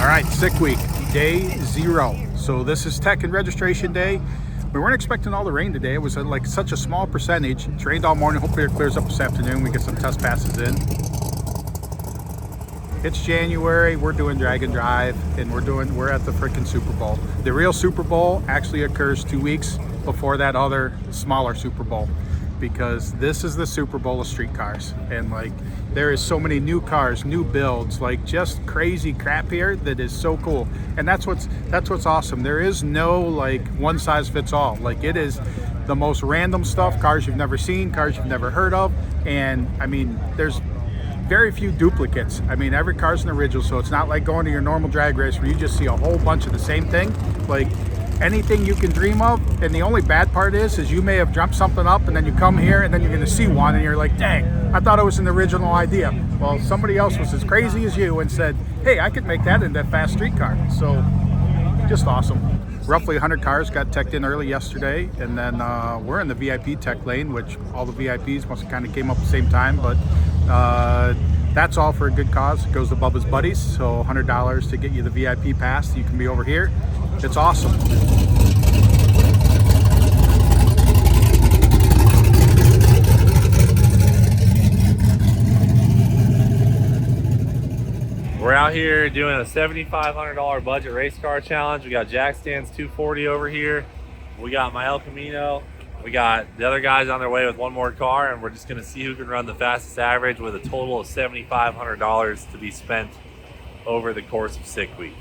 All right, sick week, day 0. So this is tech and registration day. We weren't expecting all the rain today. It was like such a small percentage. It's rained all morning. Hopefully it clears up this afternoon. We get some test passes in. It's January. We're doing drag and drive, and we're at the freaking Super Bowl. The real Super Bowl actually occurs 2 weeks before that other smaller Super Bowl, because this is the Super Bowl of street cars. And like, there is so many new cars, new builds, like just crazy crap here that is so cool. And that's what's awesome. There is no like one size fits all. Like, it is the most random stuff, cars you've never seen, cars you've never heard of. And I mean, there's very few duplicates. I mean, every car's an original, so it's not like going to your normal drag race where you just see a whole bunch of the same thing. Like, anything you can dream of. And the only bad part is you may have dreamt something up, and then you come here and then you're gonna see one and you're like, dang, I thought it was an original idea. Well, somebody else was as crazy as you and said, hey, I could make that into a fast street car. So just awesome. Roughly 100 cars got teched in early yesterday, and then we're in the VIP tech lane, which all the VIPs must have kind of came up at the same time, but that's all for a good cause. It goes to Bubba's Buddies, so $100 to get you the VIP pass. You can be over here. It's awesome. We're out here doing a $7,500 budget race car challenge. We got Jack Stand's 240 over here. We got my El Camino. We got the other guys on their way with one more car, and we're just gonna see who can run the fastest average with a total of $7,500 to be spent over the course of Sick Week.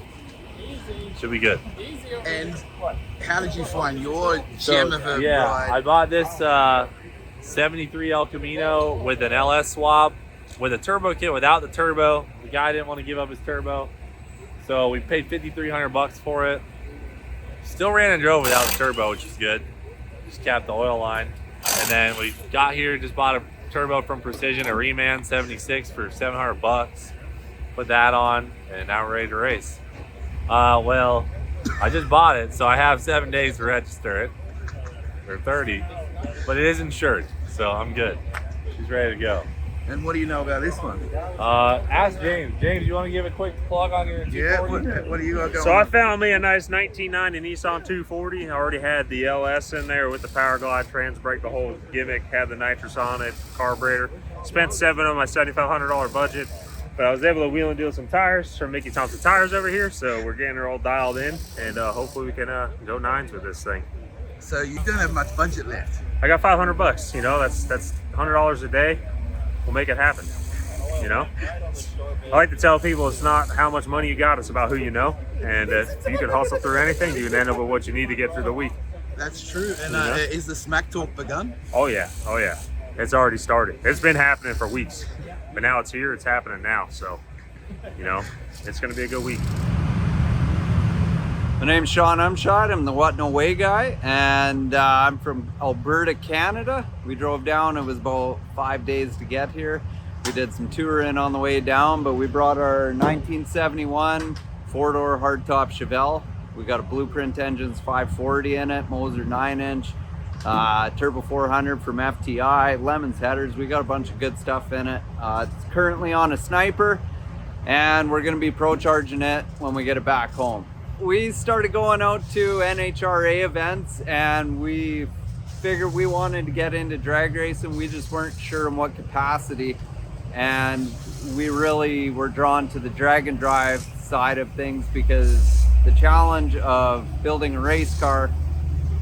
Easy. Should be good. Easy. And how did you find your gem of a ride? I bought this 73 El Camino with an LS swap with a turbo kit without the turbo. The guy didn't want to give up his turbo, so we paid $5,300 for it. Still ran and drove without the turbo, which is good. Just capped the oil line, and then we got here, just bought a turbo from Precision, a Reman 76 for $700. Put that on, and now we're ready to race. Well, I just bought it, so I have 7 days to register it, or 30, but it is insured, so I'm good. She's ready to go. And what do you know about this one? Ask James. James, you want to give a quick plug on your 240? Yeah, what do you got going? So I found me a nice 1990 Nissan 240. I already had the LS in there with the Power Glide trans brake, the whole gimmick, had the nitrous on it, carburetor. Spent $7 on my $7,500 budget, but I was able to wheel and deal some tires from Mickey Thompson Tires over here, so we're getting her all dialed in, and hopefully we can go 9s with this thing. So you don't have much budget left. I got $500, you know, that's $100 a day. We'll make it happen, you know? I like to tell people it's not how much money you got, it's about who you know. And if you can hustle through anything, you can end up with what you need to get through the week. That's true. And is the smack talk begun? Oh yeah, oh yeah. It's already started. It's been happening for weeks, but now it's here, it's happening now. So, you know, it's gonna be a good week. My name's Sean Umshot. I'm the What No Way guy, and I'm from Alberta, Canada. We drove down. It was about 5 days to get here. We did some touring on the way down, but we brought our 1971 four-door hardtop Chevelle. We got a Blueprint Engines 540 in it, Moser 9-inch, Turbo 400 from FTI, Lemons headers. We got a bunch of good stuff in it. It's currently on a Sniper, and we're going to be pro charging it when we get it back home. We started going out to NHRA events, and we figured we wanted to get into drag racing. We just weren't sure in what capacity, and we really were drawn to the drag and drive side of things because the challenge of building a race car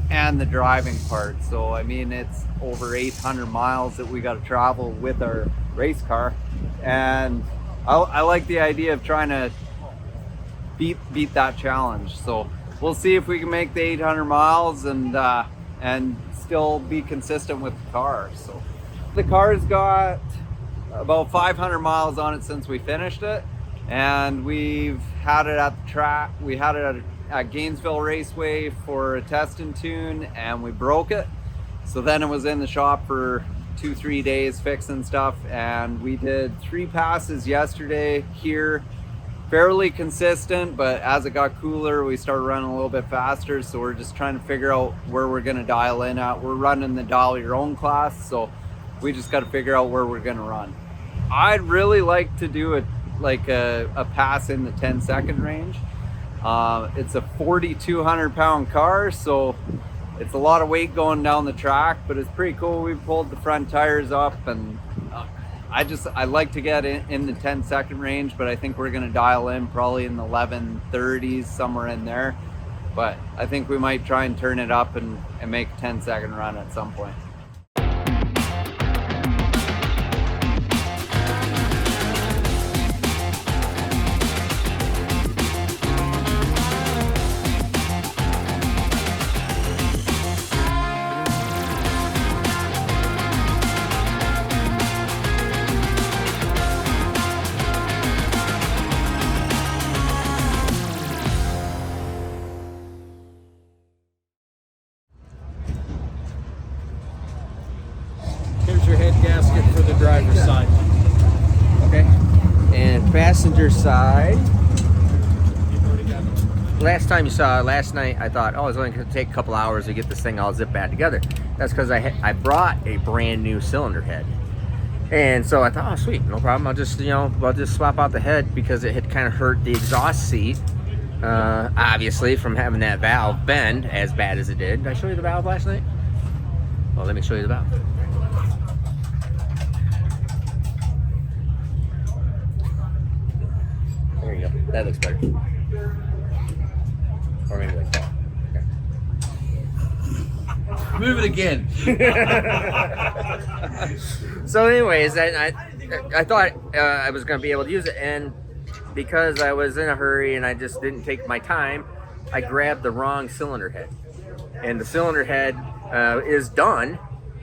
and the driving part. So I mean, it's over 800 miles that we got to travel with our race car, and I like the idea of trying to beat that challenge. So we'll see if we can make the 800 miles and still be consistent with the car. So the car's got about 500 miles on it since we finished it, and we've had it at the track. We had it at Gainesville Raceway for a test and tune, and we broke it. So then it was in the shop for 2-3 days fixing stuff, and we did 3 passes yesterday here. Fairly consistent, but as it got cooler, we started running a little bit faster. So we're just trying to figure out where we're going to dial in at. We're running the dial your own class, so we just got to figure out where we're going to run. I'd really like to do like a pass in the 10-second range. It's a 4,200 pound car, so it's a lot of weight going down the track, but it's pretty cool. We pulled the front tires up, and I like to get in the 10-second range, but I think we're going to dial in probably in the 11:30s, somewhere in there. But I think we might try and turn it up and make a 10-second run at some point. Here's your head gasket for the driver's side. Okay. And passenger side. Last time you saw, last night, I thought, oh, it's only going to take a couple hours to get this thing all zipped back together. That's because I brought a brand new cylinder head. And so I thought, oh, sweet, no problem. I'll just, I'll just swap out the head because it had kind of hurt the exhaust seat. Obviously, from having that valve bend as bad as it did. Did I show you the valve last night? Well, let me show you the valve. There you go. That looks better. Or maybe like that. Okay. Move it again. So anyways, I thought I was going to be able to use it, and because I was in a hurry and I just didn't take my time, I grabbed the wrong cylinder head. And the cylinder head is done.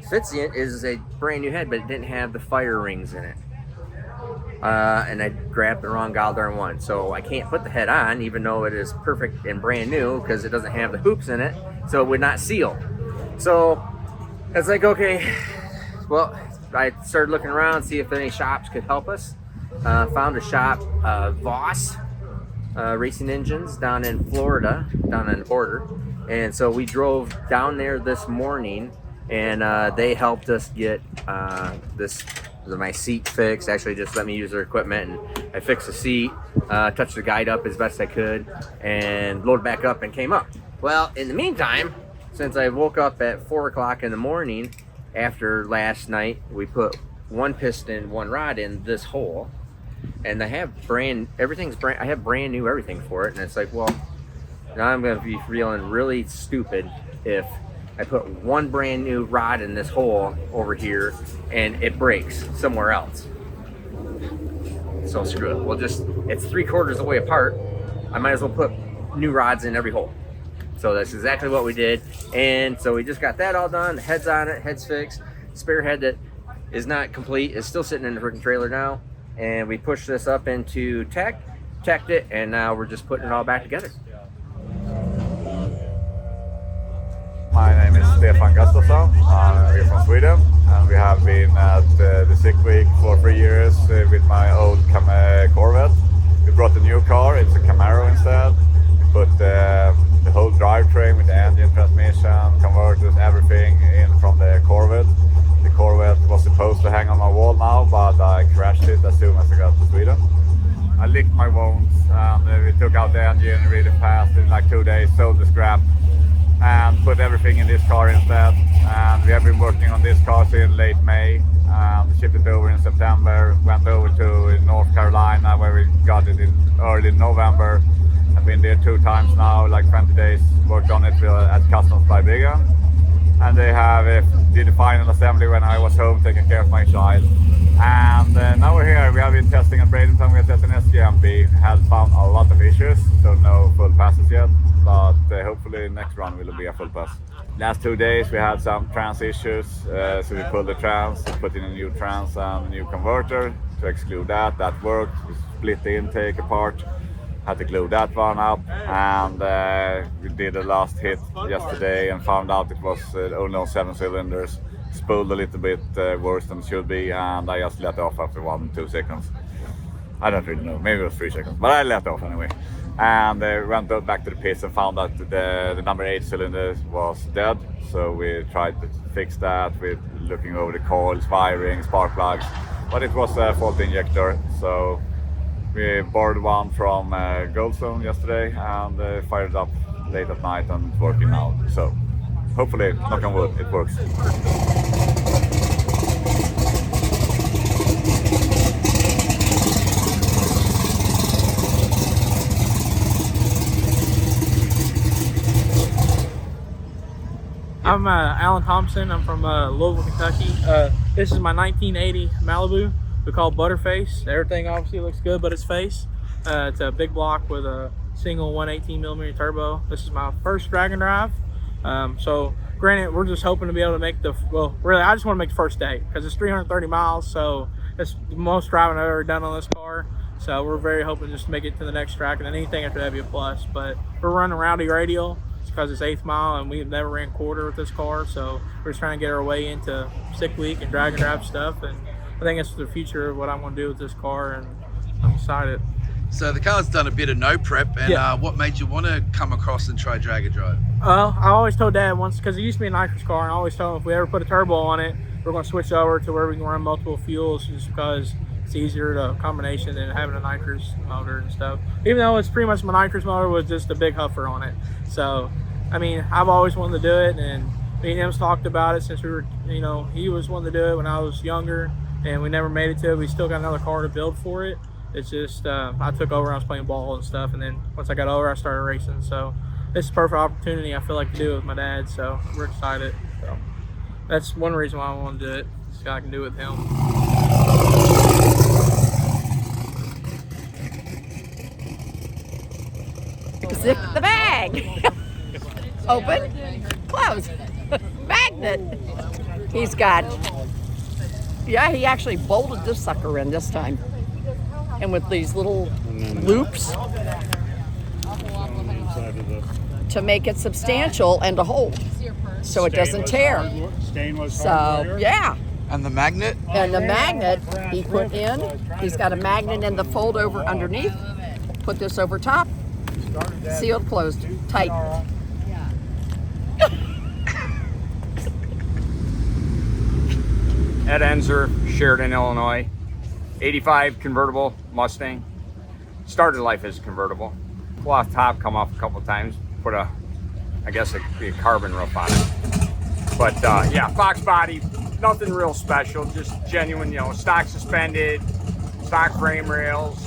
Fits in, is a brand new head, but it didn't have the fire rings in it. And I grabbed the wrong goddamn one. So I can't put the head on, even though it is perfect and brand new, because it doesn't have the hoops in it, so it would not seal. So it's like, okay, well, I started looking around, see if any shops could help us. Found a shop, Voss Racing Engines, down in Florida, down on the border. And so we drove down there this morning, and they helped us get my seat fixed. Actually just let me use their equipment, and I fixed the seat, touched the guide up as best I could, and loaded back up and came up. Well, in the meantime, since I woke up at 4 o'clock in the morning after last night, we put one piston, one rod in this hole, and I have brand new everything for it. And it's like, well, now I'm going to be feeling really stupid if I put one brand new rod in this hole over here and it breaks somewhere else. So screw it. Well, it's 3/4 of the way apart. I might as well put new rods in every hole. So that's exactly what we did. And so we just got that all done. The head's on it, head's fixed. Spare head that is not complete is still sitting in the freaking trailer now. And we pushed this up into teched it, and now we're just putting it all back together. My name is Stefan Gustafsson. We're from Sweden, and we have been at the Sick Week for 3 years with my old Corvette. We brought a new car, it's a Camaro instead. We put the whole drivetrain with the engine, transmission, converters, everything in from the Corvette. The Corvette was supposed to hang on my wall now, but I crashed it as soon as I got to Sweden. I licked my wounds, and we took out the engine really fast in like 2 days, sold the scrap, and put everything in this car instead. And we have been working on this car since late May. Shipped it over in September, went over to North Carolina where we got it in early November. I've been there 2 times now, like 20 days, worked on it at Customs by Brigham. And they did the final assembly when I was home taking care of my child. And now we're here. We have been testing at Bradenton. We're testing SGMP. Had found a lot of issues, so no full passes yet. But hopefully next run will be a full pass. Last 2 days we had some trans issues, so we pulled the trans, put in a new trans and a new converter to exclude that. That worked. We split the intake apart. Had to glue that one up, and we did the last hit yesterday and found out it was only on 7 cylinders. Spooled a little bit worse than it should be, and I just let off after 1-2 seconds. I don't really know, maybe it was 3 seconds, but I let off anyway. And went back to the pits and found out the number 8 cylinder was dead. So we tried to fix that with looking over the coils, wiring, spark plugs, but it was a faulty injector. So We borrowed one from Goldstone yesterday and fired it up late at night and it's working now. So hopefully, knock on wood, it works. I'm Alan Thompson. I'm from Louisville, Kentucky. This is my 1980 Malibu. We call it Butterface. Everything obviously looks good, but its face. It's a big block with a single 118mm turbo. This is my first drag and drive. So granted, we're just hoping to be able to make the, well, really, I just want to make the first day because it's 330 miles. So it's the most driving I've ever done on this car. So we're very hoping just to make it to the next track, and then anything after that be a plus. But we're running rowdy radial because it's 8th mile and we've never ran quarter with this car, so we're just trying to get our way into stick week and drag and drive stuff, and I think it's the future of what I want to do with this car, and I'm excited. So the car's done a bit of no prep, and Yeah. What made you want to come across and try drag and drive? Well, I always told Dad once, because it used to be a nitrous car, and I always told him if we ever put a turbo on it, we're going to switch over to where we can run multiple fuels, just because it's easier to combination than having a nitrous motor and stuff. Even though it's pretty much my nitrous motor with just a big huffer on it. So, I mean, I've always wanted to do it, and me and him's talked about it since we were, you know, he was wanting to do it when I was younger, and we never made it to it. We still got another car to build for it. It's just, I took over, I was playing ball and stuff, and then once I got over, I started racing. So this is a perfect opportunity, I feel like, to do it with my dad, so we're excited. So that's one reason why I want to do it, so I can do it with him. Zip the bag. Open, close, magnet. He's got, yeah, he actually bolted this sucker in this time. And with these little loops to make it substantial and to hold so it doesn't tear. So, yeah. And the magnet? And the magnet he put in, he's got a magnet in the fold over underneath. Put this over top, sealed, closed, tight. Ed Enzer, Sheridan, Illinois. 85 convertible Mustang. Started life as a convertible. Cloth top, come off a couple times. Put a, I guess a carbon roof on it. But yeah, Fox body, nothing real special. Just genuine, you know, stock suspended, stock frame rails.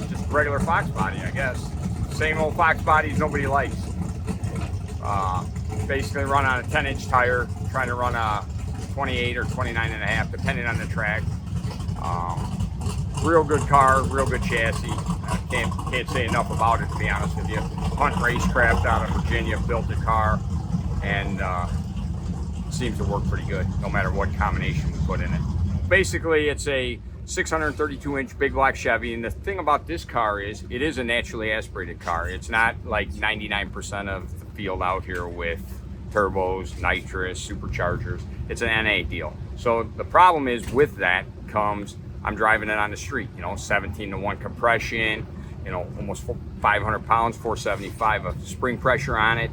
Just regular Fox body, I guess. Same old Fox bodies nobody likes. Basically run on a 10-inch tire, trying to run a 28 or 29 and a half, depending on the track. Real good car, real good chassis. Can't say enough about it, to be honest with you. Hunt Racecraft out of Virginia built the car, and seems to work pretty good, no matter what combination we put in it. Basically, it's a 632-inch big block Chevy, and the thing about this car is it is a naturally aspirated car. It's not like 99% of the field out here with turbos, nitrous, superchargers. It's an NA deal. So the problem is with that comes, I'm driving it on the street, you know, 17-to-1 compression, you know, almost 500 pounds, 475 of spring pressure on it,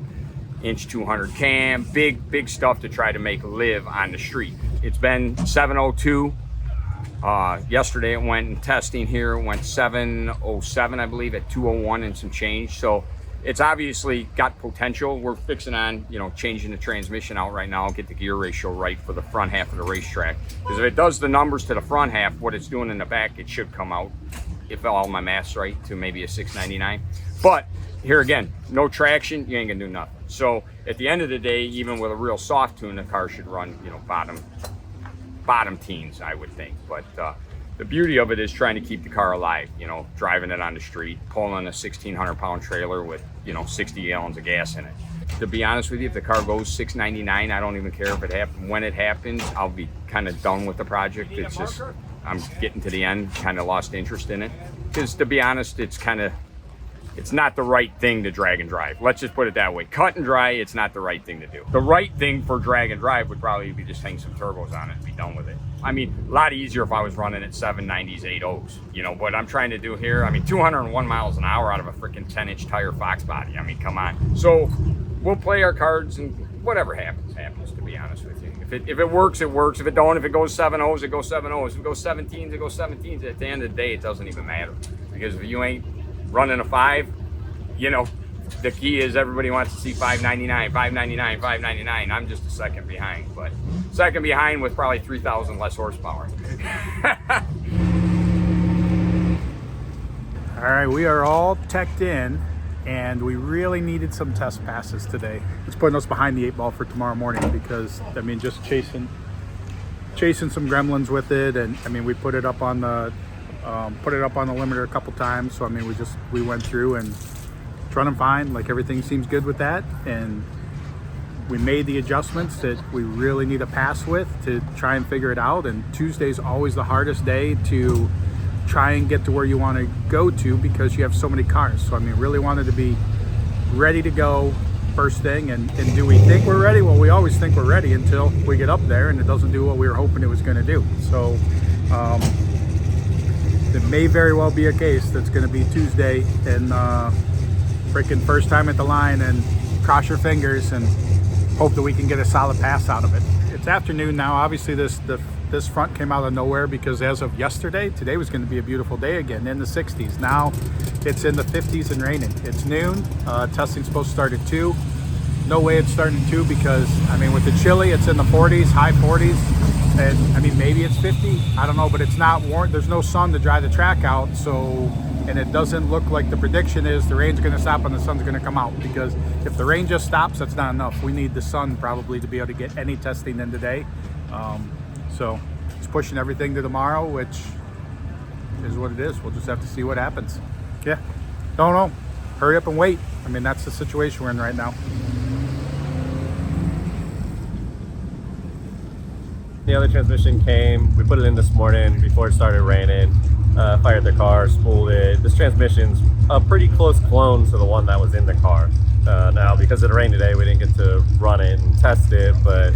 inch 200 cam, big stuff to try to make live on the street. It's been 702. Yesterday it went in testing here, it went 707, I believe, at 201 and some change. So it's obviously got potential. We're fixing on, you know, changing the transmission out right now, get the gear ratio right for the front half of the racetrack. Because if it does the numbers to the front half, what it's doing in the back, it should come out, if all my math's right, to maybe a 699. But here again, no traction, you ain't gonna do nothing. So at the end of the day, even with a real soft tune, the car should run, you know, bottom teens, I would think. But the beauty of it is trying to keep the car alive, you know, driving it on the street, pulling a 1,600-pound trailer with, you know, 60 gallons of gas in it. To be honest with you, if the car goes 699, I don't even care if it happens. When it happens, I'll be kind of done with the project. It's just, I'm getting to the end, kind of lost interest in it. Because to be honest, it's not the right thing to drag and drive. Let's just put it that way. Cut and dry, it's not the right thing to do. The right thing for drag and drive would probably be just hang some turbos on it and be done with it. I mean, a lot easier if I was running at 790s, 80s. You know, what I'm trying to do here, I mean, 201 miles an hour out of a freaking 10-inch tire Fox body. I mean, come on. So we'll play our cards, and whatever happens, to be honest with you. If it works, it works. If it don't, if it goes 7-0s, it goes 7-0s. If it goes 17s, it goes 17s. At the end of the day, it doesn't even matter. Because if you ain't running a 5, you know, the key is everybody wants to see 599, 599, 599. I'm just a second behind, but second behind with probably 3,000 less horsepower. All right, we are all teched in, and we really needed some test passes today. It's putting us behind the 8 ball for tomorrow morning because, I mean, just chasing some gremlins with it, and I mean, we put it up on the limiter a couple times. So I mean, we went through and it's running fine. Like everything seems good with that, and we made the adjustments that we really need a pass with to try and figure it out. And Tuesday's always the hardest day to try and get to where you want to go to because you have so many cars. So I mean, really wanted to be ready to go first thing. And do we think we're ready? Well, we always think we're ready until we get up there and it doesn't do what we were hoping it was going to do. So it may very well be a case that's going to be Tuesday and freaking first time at the line, and cross your fingers and hope that we can get a solid pass out of it. It's afternoon now. Obviously this front came out of nowhere because as of yesterday, today was going to be a beautiful day again in the 60s. Now it's in the 50s and raining. It's noon. Testing's supposed to start at 2. No way it's starting at 2 because, I mean, with the chilly, it's in the 40s, high 40s. And I mean, maybe it's 50. I don't know, but it's not warm. There's no sun to dry the track out. So, and it doesn't look like the prediction is the rain's going to stop and the sun's going to come out, because if the rain just stops, that's not enough. We need the sun probably to be able to get any testing in today. So it's pushing everything to tomorrow, which is what it is. We'll just have to see what happens. Yeah, don't know. Hurry up and wait. I mean, that's the situation we're in right now. The other transmission came, we put it in this morning before it started raining, fired the car, spooled it. This transmission's a pretty close clone to the one that was in the car. Now, because of the rain today, we didn't get to run it and test it, but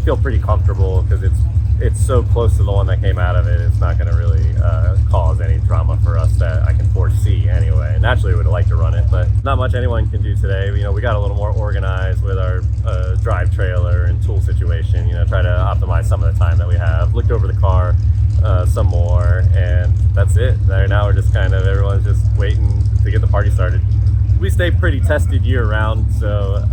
feel pretty comfortable because it's so close to the one that came out of it. It's not going to really cause any drama for us that I can foresee anyway. Naturally, we would like to run it, but not much anyone can do today. You know, we got a little more organized with our drive trailer and tool situation. You know, try to optimize some of the time that we have. Looked over the car some more, and that's it. Now we're just kind of, everyone's just waiting to get the party started. We stay pretty tested year round, so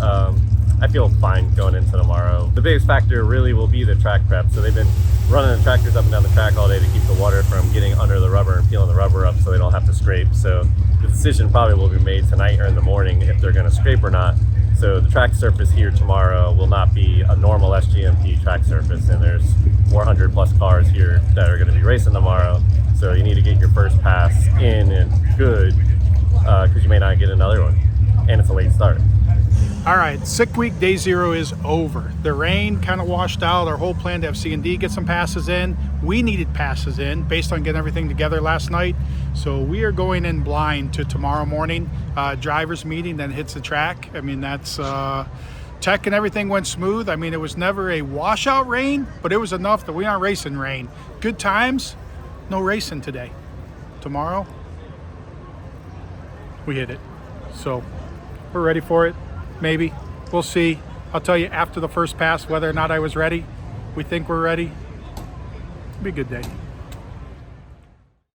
I feel fine going into tomorrow. The biggest factor really will be the track prep. So they've been running the tractors up and down the track all day to keep the water from getting under the rubber and peeling the rubber up so they don't have to scrape. So the decision probably will be made tonight or in the morning if they're going to scrape or not. So the track surface here tomorrow will not be a normal SGMP track surface, and there's 400 plus cars here that are going to be racing tomorrow. So you need to get your first pass in and good, because you may not get another one, and it's a late start. All right, sick week day 0 is over. The rain kind of washed out our whole plan to have C&D get some passes in. We needed passes in based on getting everything together last night. So we are going in blind to tomorrow morning. Drivers meeting, then hits the track. I mean, that's tech and everything went smooth. I mean, it was never a washout rain, but it was enough that we aren't racing rain. Good times, no racing today. Tomorrow, we hit it. So we're ready for it. Maybe. We'll see. I'll tell you after the first pass whether or not I was ready. We think we're ready. It'll be a good day.